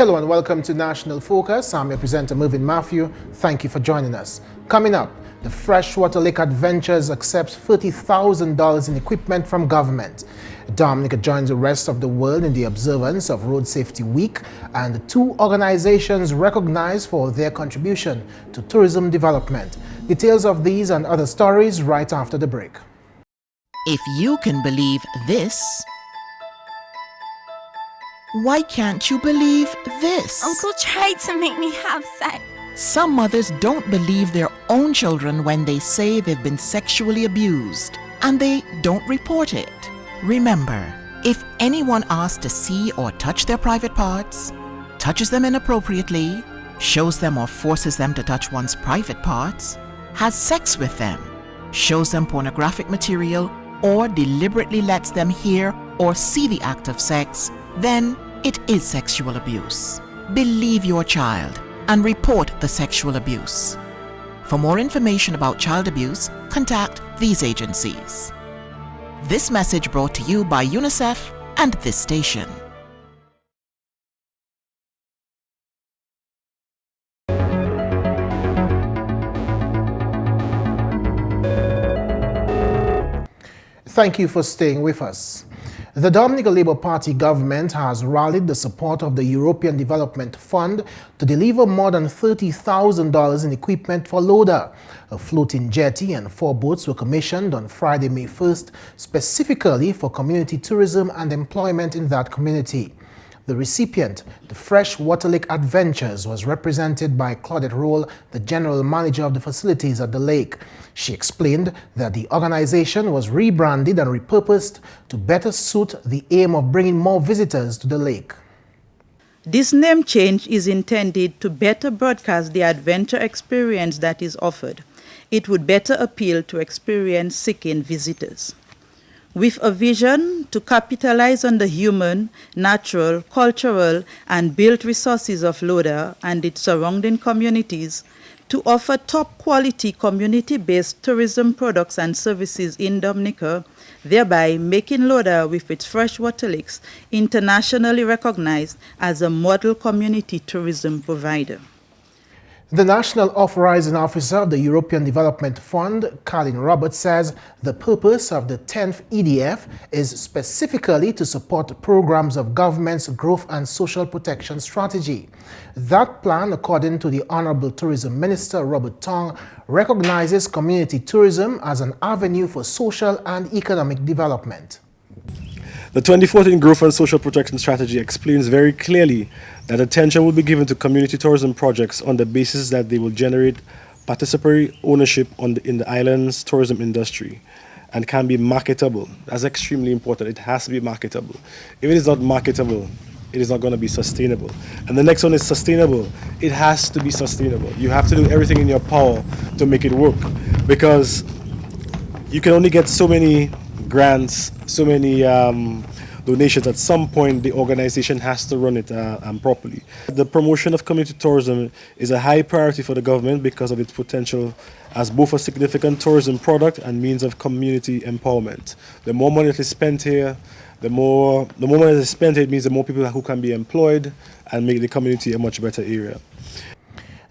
Hello and welcome to National Focus. I'm your presenter Mervin. Thank you for joining us. Coming up, the Freshwater Lake Adventures accepts $30,000 in equipment from government. Dominica joins the rest of the world in the observance of Road Safety Week, and the two organizations recognized for their contribution to tourism development. Details of these and other stories right after the break. If you can believe this, why can't you believe this? Uncle tried to make me have sex. Some mothers don't believe their own children when they say they've been sexually abused, and they don't report it. Remember, if anyone asks to see or touch their private parts, touches them inappropriately, shows them or forces them to touch one's private parts, has sex with them, shows them pornographic material, or deliberately lets them hear or see the act of sex, then it is sexual abuse. Believe your child and report the sexual abuse. For more information about child abuse, contact these agencies. This message brought to you by UNICEF and this station. Thank you for staying with us. The Dominica Labour Party government has rallied the support of the European Development Fund to deliver more than $30,000 in equipment for Loda. A floating jetty and 4 boats were commissioned on Friday, May 1st, specifically for community tourism and employment in that community. The recipient, the Freshwater Lake Adventures, was represented by Claudette Roll, the general manager of the facilities at the lake. She explained that the organization was rebranded and repurposed to better suit the aim of bringing more visitors to the lake. This name change is intended to better broadcast the adventure experience that is offered. It would better appeal to experience-seeking visitors. With a vision to capitalize on the human, natural, cultural, and built resources of Loda and its surrounding communities, to offer top-quality community-based tourism products and services in Dominica, thereby making Loda, with its freshwater lakes, internationally recognized as a model community tourism provider. The National Authorizing Officer of the European Development Fund, Colin Roberts, says the purpose of the 10th EDF is specifically to support programs of government's growth and social protection strategy. That plan, according to the Honorable Tourism Minister Robert Tong, recognizes community tourism as an avenue for social and economic development. The 2014 Growth and Social Protection Strategy explains very clearly that attention will be given to community tourism projects on the basis that they will generate participatory ownership in the island's tourism industry and can be marketable. That's extremely important. It has to be marketable. If it is not marketable, it is not going to be sustainable. And the next one is sustainable. It has to be sustainable. You have to do everything in your power to make it work, because you can only get so many grants, so many donations. At some point, the organization has to run it properly. The promotion of community tourism is a high priority for the government because of its potential as both a significant tourism product and means of community empowerment. The more money that is spent here, the more money that is spent here, it means the more people who can be employed and make the community a much better area.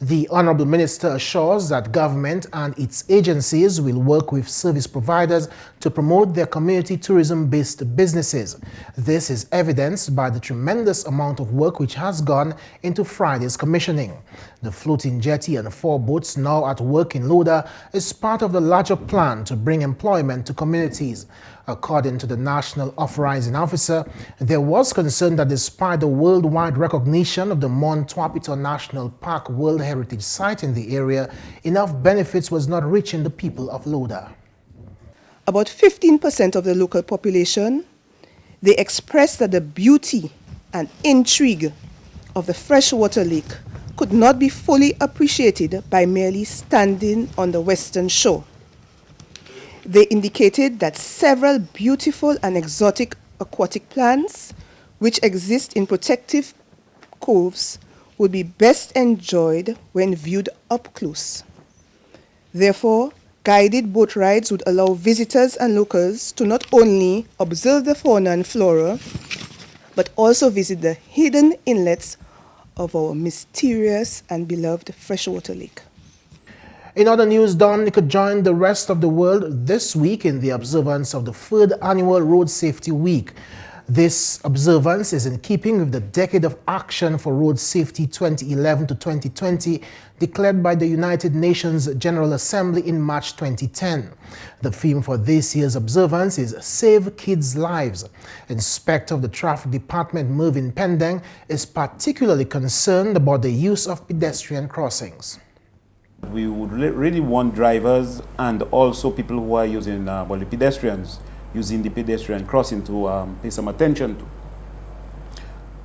The Honourable Minister assures that government and its agencies will work with service providers to promote their community tourism-based businesses. This is evidenced by the tremendous amount of work which has gone into Friday's commissioning. The floating jetty and 4 boats now at work in Loda is part of the larger plan to bring employment to communities. According to the National Authorizing Officer, there was concern that despite the worldwide recognition of the Mount Wapito National Park World Heritage Site in the area, enough benefits was not reaching the people of Loda. About 15% of the local population, they expressed that the beauty and intrigue of the freshwater lake could not be fully appreciated by merely standing on the western shore. They indicated that several beautiful and exotic aquatic plants which exist in protective coves would be best enjoyed when viewed up close. Therefore, guided boat rides would allow visitors and locals to not only observe the fauna and flora, but also visit the hidden inlets of our mysterious and beloved freshwater lake. In other news, Dominica joined the rest of the world this week in the observance of the 3rd Annual Road Safety Week. This observance is in keeping with the Decade of Action for Road Safety 2011 to 2020 declared by the United Nations General Assembly in March 2010. The theme for this year's observance is Save Kids' Lives. Inspector of the Traffic Department Mervin is particularly concerned about the use of pedestrian crossings. We would really want drivers and also people who are using, the pedestrians, using the pedestrian crossing to pay some attention to.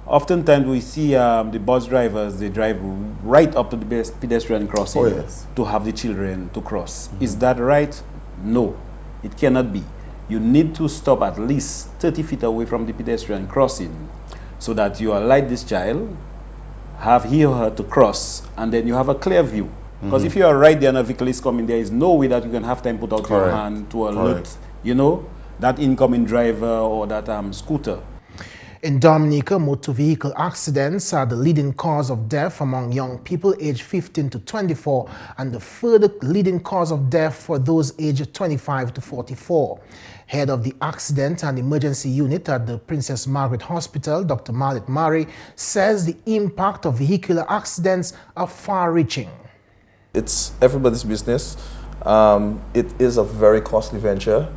Oftentimes we see the bus drivers, they drive right up to the pedestrian crossing to have the children to cross. Is that right? No, it cannot be. You need to stop at least 30 feet away from the pedestrian crossing so that you alight this child, have he or her to cross, and then you have a clear view. Because if you are right there and a vehicle is coming, there is no way that you can have time to put out your hand to alert, that incoming driver or that scooter. In Dominica, motor vehicle accidents are the leading cause of death among young people aged 15 to 24 and the third leading cause of death for those aged 25 to 44. Head of the Accident and Emergency Unit at the Princess Margaret Hospital, Dr. Marlet Murray, says the impact of vehicular accidents are far-reaching. It's everybody's business. It is a very costly venture.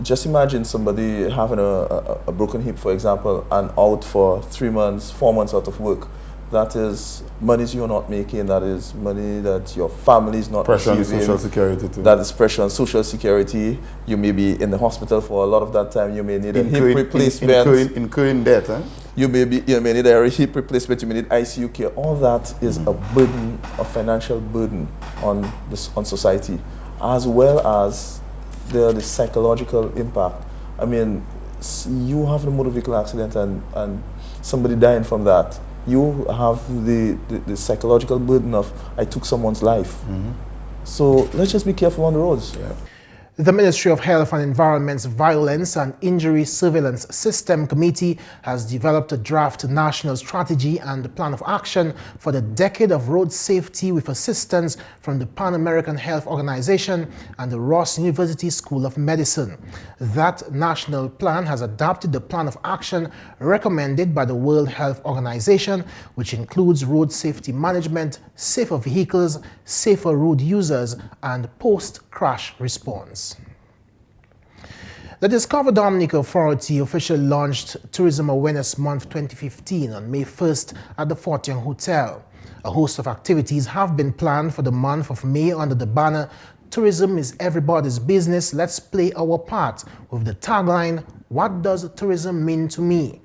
Just imagine somebody having a broken hip, for example, and out for 3 months, 4 months out of work. That is money you're not making. That is money that your family is not receiving. Pressure on Social Security too. That is pressure on Social Security. You may be in the hospital for a lot of that time. You may need a hip replacement. Incurring debt, eh? You may need a hip replacement. You may need ICU care. All that is a burden, a financial burden on society, as well as the psychological impact. I mean, you have a motor vehicle accident and somebody dying from that. You have the psychological burden of, I took someone's life. So let's just be careful on the roads. Yeah. The Ministry of Health and Environment's Violence and Injury Surveillance System Committee has developed a draft national strategy and plan of action for the Decade of Road Safety with assistance from the Pan American Health Organization and the Ross University School of Medicine. That national plan has adopted the plan of action recommended by the World Health Organization, which includes road safety management, safer vehicles, safer road users, and post-crash response. The Discover Dominica Authority officially launched Tourism Awareness Month 2015 on May 1st at the Fort Young Hotel. A host of activities have been planned for the month of May under the banner Tourism is Everybody's Business, Let's Play Our Part, with the tagline, What Does Tourism Mean to Me?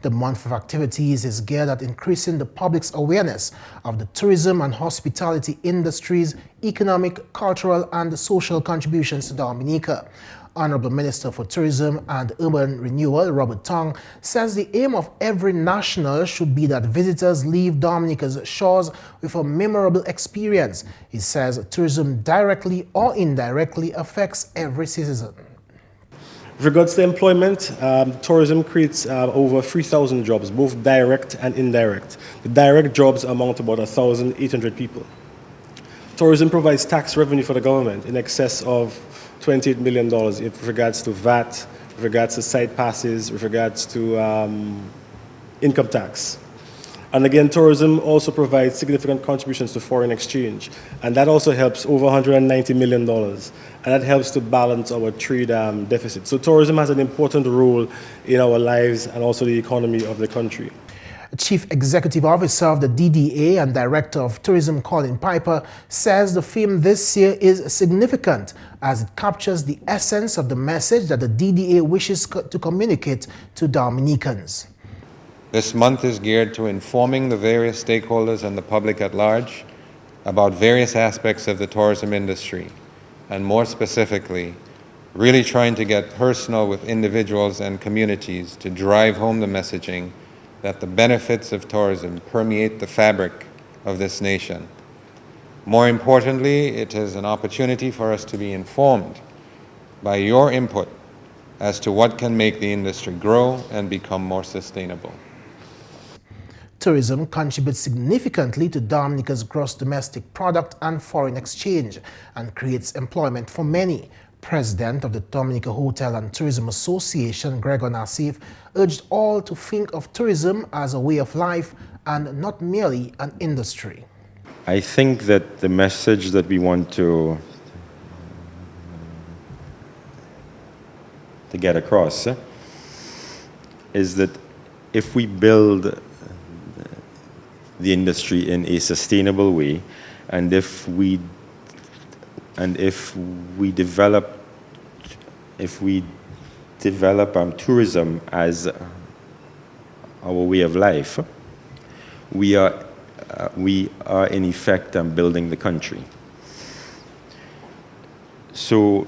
The month of activities is geared at increasing the public's awareness of the tourism and hospitality industry's economic, cultural, and social contributions to Dominica. Honorable Minister for Tourism and Urban Renewal, Robert Tong, says the aim of every national should be that visitors leave Dominica's shores with a memorable experience. He says tourism directly or indirectly affects every citizen. With regards to employment, tourism creates over 3,000 jobs, both direct and indirect. The direct jobs amount to about 1,800 people. Tourism provides tax revenue for the government in excess of $28 million with regards to VAT, with regards to site passes, with regards to income tax. And again, tourism also provides significant contributions to foreign exchange, and that also helps over $190 million, and that helps to balance our trade deficit. So tourism has an important role in our lives and also the economy of the country. Chief Executive Officer of the DDA and Director of Tourism Colin Piper says the theme this year is significant as it captures the essence of the message that the DDA wishes to communicate to Dominicans. This month is geared to informing the various stakeholders and the public at large about various aspects of the tourism industry, and more specifically, really trying to get personal with individuals and communities to drive home the messaging that the benefits of tourism permeate the fabric of this nation. More importantly, it is an opportunity for us to be informed by your input as to what can make the industry grow and become more sustainable. Tourism contributes significantly to Dominica's gross domestic product and foreign exchange and creates employment for many. President of the Dominica Hotel and Tourism Association, Gregor Nassif, urged all to think of tourism as a way of life and not merely an industry. I think that the message that we want to get across is that if we build the industry in a sustainable way, and if we develop tourism as our way of life, we are in effect building the country. So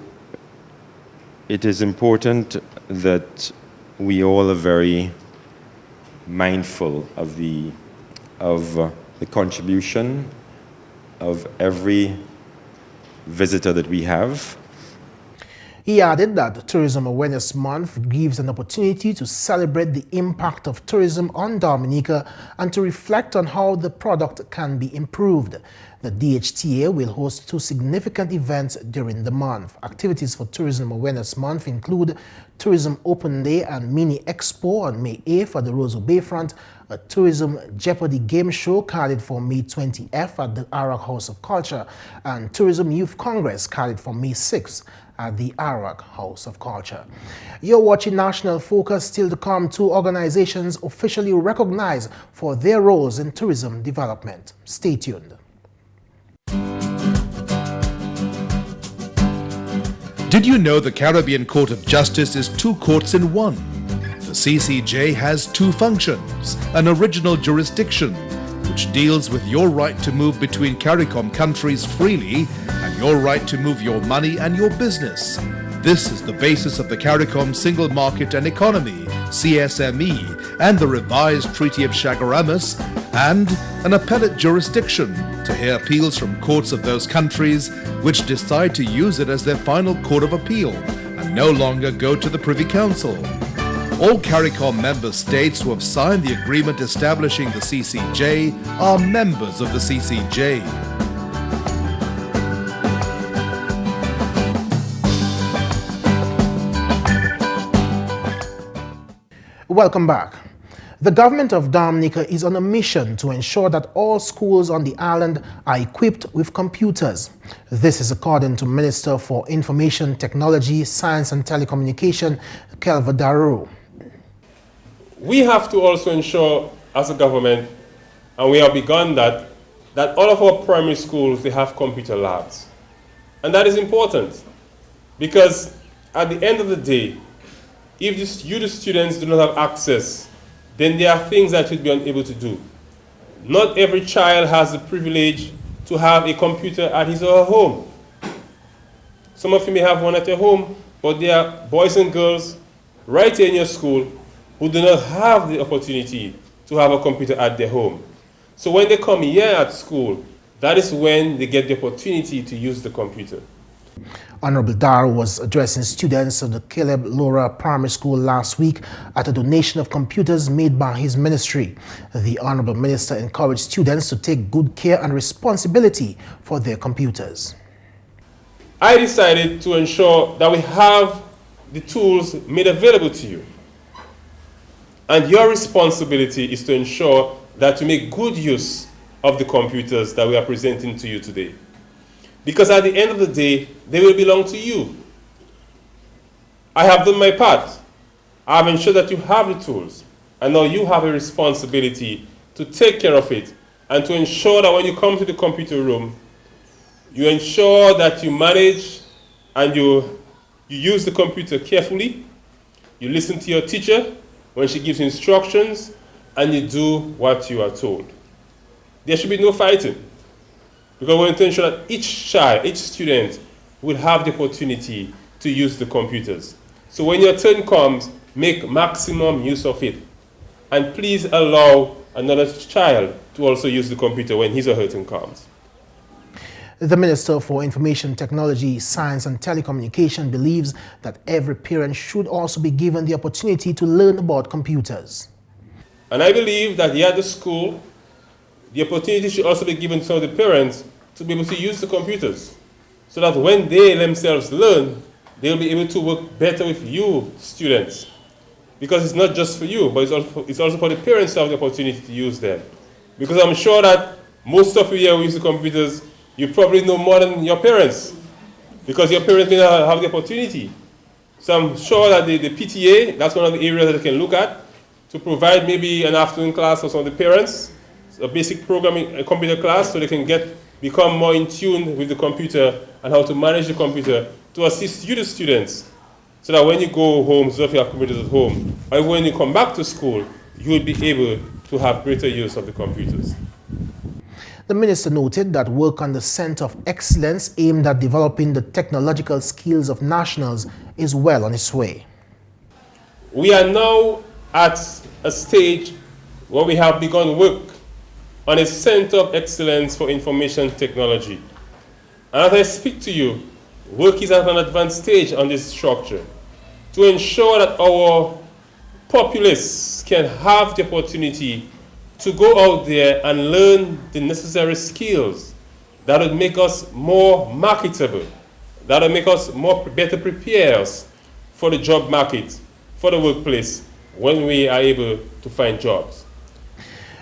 it is important that we all are very mindful of the contribution of every visitor that we have. He added that Tourism Awareness Month gives an opportunity to celebrate the impact of tourism on Dominica and to reflect on how the product can be improved. The DHTA will host 2 significant events during the month. Activities for Tourism Awareness Month include Tourism Open Day and Mini Expo on May 8th at the Roseau Bayfront, a Tourism Jeopardy game show carried for May 20th at the Arak House of Culture, and Tourism Youth Congress carried for May 6th at the Arak House of Culture. You're watching National Focus. Still to come, 2 organizations officially recognized for their roles in tourism development. Stay tuned. Did you know the Caribbean Court of Justice is 2 courts in one? The CCJ has 2 functions: an original jurisdiction, which deals with your right to move between CARICOM countries freely and your right to move your money and your business. This is the basis of the CARICOM Single Market and Economy, CSME, and the revised Treaty of Chaguaramas, and an appellate jurisdiction to hear appeals from courts of those countries which decide to use it as their final court of appeal and no longer go to the Privy Council. All CARICOM member states who have signed the agreement establishing the CCJ are members of the CCJ. Welcome back. The government of Dominica is on a mission to ensure that all schools on the island are equipped with computers. This is according to Minister for Information Technology, Science and Telecommunication, Kelva Daru. We have to also ensure as a government, and we have begun that all of our primary schools, they have computer labs. And that is important because at the end of the day, if you, the students, do not have access, then there are things that you'll be unable to do. Not every child has the privilege to have a computer at his or her home. Some of you may have one at your home, but there are boys and girls right here in your school who do not have the opportunity to have a computer at their home. So when they come here at school, that is when they get the opportunity to use the computer. Honorable Dar was addressing students of the Caleb Laura Primary School last week at a donation of computers made by his ministry. The Honorable Minister encouraged students to take good care and responsibility for their computers. I decided to ensure that we have the tools made available to you. And your responsibility is to ensure that you make good use of the computers that we are presenting to you today. Because at the end of the day, they will belong to you. I have done my part. I have ensured that you have the tools. And now you have a responsibility to take care of it and to ensure that when you come to the computer room, you ensure that you manage and you use the computer carefully. You listen to your teacher when she gives instructions, and you do what you are told. There should be no fighting. Because we want to ensure that each child, each student will have the opportunity to use the computers. So when your turn comes, make maximum use of it. And please allow another child to also use the computer when his or her turn comes. The Minister for Information Technology, Science and Telecommunication believes that every parent should also be given the opportunity to learn about computers. And I believe that here at the school, the opportunity should also be given to some of the parents to be able to use the computers, so that when they themselves learn, they'll be able to work better with you students. Because it's not just for you, but it's also for the parents to have the opportunity to use them. Because I'm sure that most of you here who use the computers, you probably know more than your parents, because your parents may not have the opportunity. So I'm sure that the PTA, that's one of the areas that they can look at, to provide maybe an afternoon class for some of the parents, a basic programming, a computer class, so they can become more in tune with the computer and how to manage the computer to assist you, the students, so that when you go home, so if you have computers at home, or when you come back to school, you will be able to have greater use of the computers. The minister noted that work on the Center of Excellence aimed at developing the technological skills of nationals is well on its way. We are now at a stage where we have begun work on a Center of Excellence for Information Technology. And as I speak to you, work is at an advanced stage on this structure to ensure that our populace can have the opportunity to go out there and learn the necessary skills that would make us more marketable, that would make us better prepared for the job market, for the workplace, when we are able to find jobs.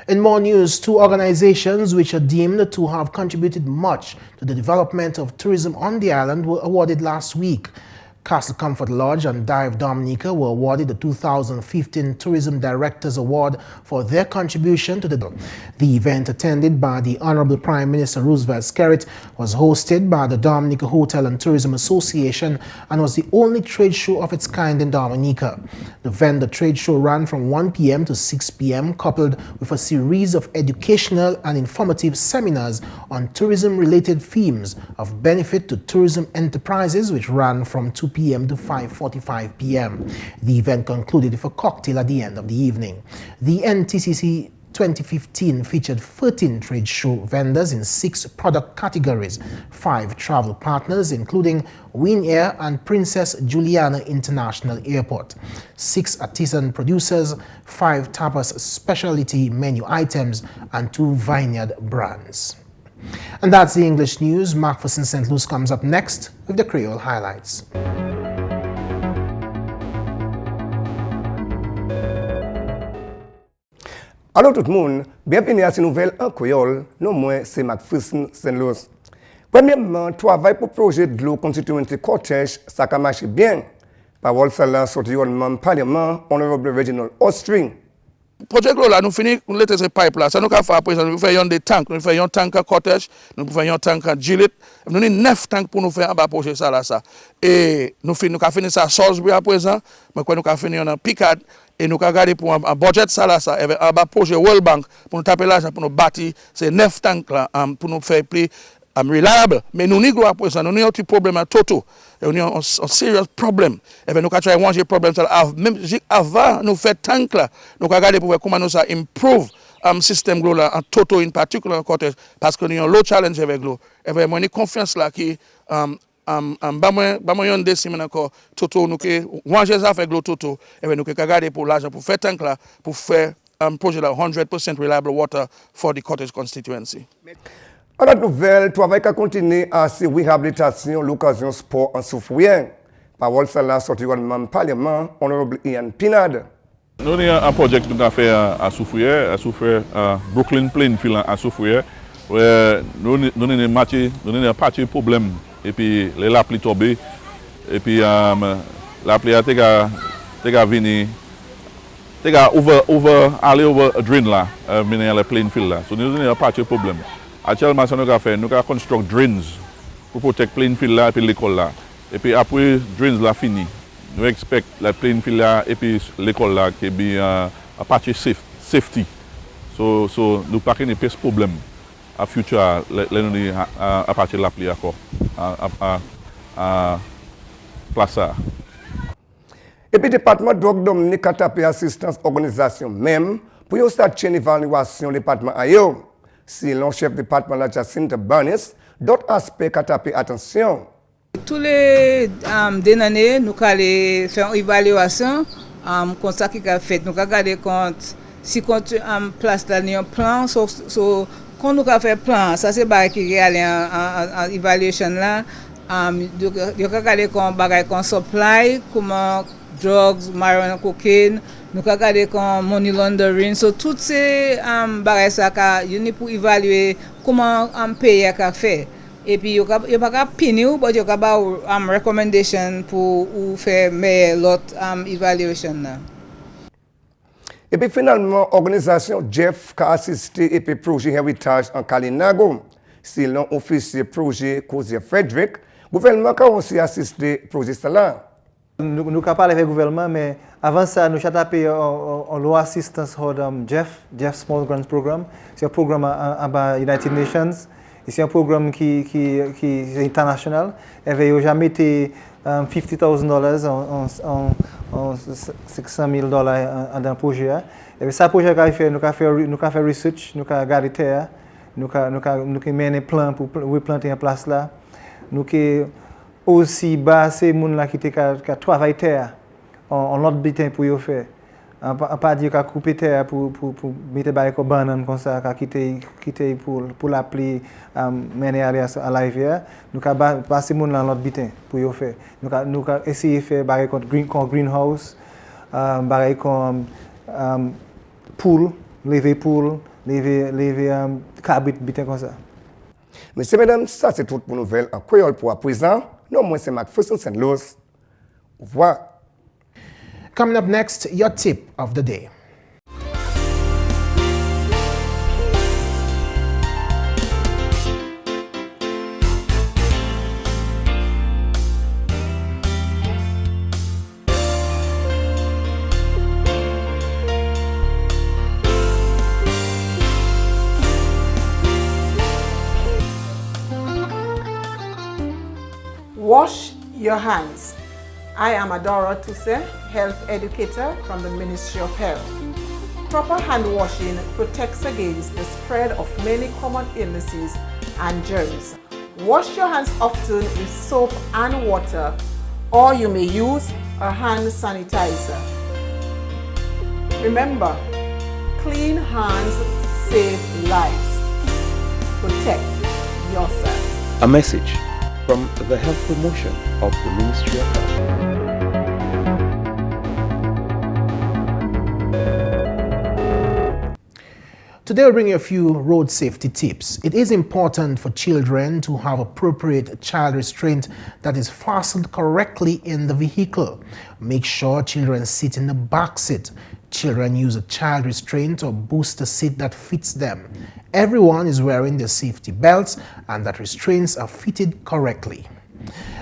In more news, two organizations which are deemed to have contributed much to the development of tourism on the island were awarded last week. Castle Comfort Lodge and GIS Dominica were awarded the 2015 Tourism Directors Award for their contribution to the event, attended by the Honorable Prime Minister Roosevelt Skerrit, was hosted by the Dominica Hotel and Tourism Association and was the only trade show of its kind in Dominica. The vendor trade show ran from 1 p.m. to 6 p.m., coupled with a series of educational and informative seminars on tourism-related themes of benefit to tourism enterprises, which ran from 2 p.m. to 5:45 p.m. The event concluded with a cocktail at the end of the evening. The NTCC 2015 featured 13 trade show vendors in 6 product categories, 5 travel partners including Wing Air and Princess Juliana International Airport, 6 artisan producers, 5 tapas specialty menu items, and 2 vineyard brands. And that's the English news. McPherson St. Luce comes up next with the Creole highlights. Allô tout le monde, bienvenue à cette nouvelle en créole. Non moi c'est McPherson St. Luce. Premièrement, travail pour projet de l'eau constituency cortège, ça a marché bien. Parole celle-là sorti au Parlement, Honorable Reginald Ostring. Projet là, nous finissons avec ces pipes là. Ça nous fait après ça, nous faisons des tanks, nous faisons un tank à cottage, nous faisons un tank à gilet. Nous avons 9 tanks pour nous faire un projet ça là ça. Et nous avons fini ça à Salisbury à présent, mais quand nous avons fini en Picard et nous avons gardé pour un budget ça là ça, avec un projet World Bank pour nous taper l'argent pour nous bâtir ces 9 tanks là pour nous faire plus reliable. Mais nous n'avons pas après ça, nous avons un petit problème à Toto. Nous avons un serious problem. Et nous avons travaillé un problème même avant nous faire tank là, nous avons regardé pour voir comment nous ça improve système là en Toto in particular côté parce que nous avons l'autre challenge avec l'eau. Et vraiment une confiance là qui ba moi yon décime encore Toto nous que ranger ça avec l'eau Toto et nous que regarder pour l'argent pour faire tank là pour faire projet là 100% reliable water for the cottage constituency. À la nouvelle, travail qui continue à ces réhabilitations, l'occasion sport en Soufrière. Parole celle-là sortie du Parlement, Honorable Ian Pinard. Nous avons un projet que nous avons fait à Soufrière, Brooklyn Plainfield à Soufrière. Nous avons un parti problème et puis la pluie tombée et puis la pluie a venu aller over a drain là, mener le Plainfield là. So nous avons un parti problème. Actuellement, nous avons construit drains pour protéger Plainfield là et puis l'école là. Et puis après drains là fini, nous expect la Plainfield là et puis l'école là qui est un parti safety. So nous pas qu'il y ait pas de problème à futur à partir de la pluie encore à place ça. Et puis département de Dominica a tapé assistance organisation même pour y start une évaluation département ailleurs. Si l'on chef département la Jacinta Barnes, d'autres aspects qui tapé attention. Tous les années, nous allons faire une évaluation comme ça qui a fait. Nous allons regarder compte si quand place là un plan so quand nous ka fait plan ça c'est bagay qui aller en evaluation là yo ka regarder comme bagay comme supply comment drugs marijuana cocaine nous ka regarder comme money laundering so toutes ces bagay ça ka yo ni pour évaluer comment pays ka fait et puis yo pas ka pini ou but yo ka ba recommendation pour ou faire mais l'autre evaluation là. Et puis finalement, l'organisation Jeff a assisté et puis projet héritage en Kalinago. C'est l'officier projet Causier Frederick. Le gouvernement a aussi assisté au projet cela. Nous avons parlé avec le gouvernement, mais avant ça, nous avons payé un low assistance de Jeff Small Grants Program. C'est un programme à United Nations. C'est un programme qui est international. Et il a jamais été $50,000 en $600,000 dans le projet. Et ça, le projet qu'on a fait, nous avons fait research, nous avons gardé terre, nous avons mis un plan pour replanter en place là. Nous avons aussi basé les gens qui travaillent terre en l'autre bitin pour y faire. Pas dire qu'on coupe terre pour mettre des bananes comme ça, quitter pour l'appeler mener à la rivière. Nous avons passé les gens dans l'autre bitin pour y faire. Nous avons essayé de faire des greenhouse, des pool, lever cabrit bitin comme ça. Messieurs, mesdames, ça c'est tout pour nous nouvelles en créole pour à présent. Non, moi c'est McPherson St. Luce. Au revoir. Coming up next, your tip of the day. Wash your hands. I am Adora Tuse, health educator from the Ministry of Health. Proper hand washing protects against the spread of many common illnesses and germs. Wash your hands often with soap and water, or you may use a hand sanitizer. Remember, clean hands save lives. Protect yourself. A message from the Health Promotion of the Ministry of Health. Today we'll bring you a few road safety tips. It is important for children to have appropriate child restraint that is fastened correctly in the vehicle. Make sure children sit in the back seat. Children use a child restraint or booster seat that fits them. Everyone is wearing their safety belts and that restraints are fitted correctly.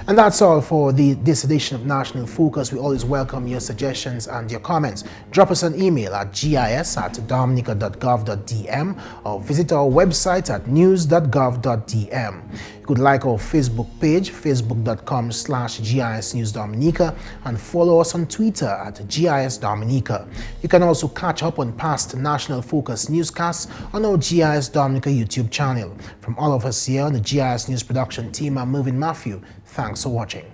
And that's all for this edition of National Focus. We always welcome your suggestions and your comments. Drop us an email at gis@dominica.gov.dm or visit our website at news.gov.dm. You could like our Facebook page, facebook.com/GIS News Dominica, and follow us on Twitter at GIS Dominica. You can also catch up on past National Focus newscasts on our GIS Dominica YouTube channel. From all of us here on the GIS News production team, I'm Mervin. Thanks for watching.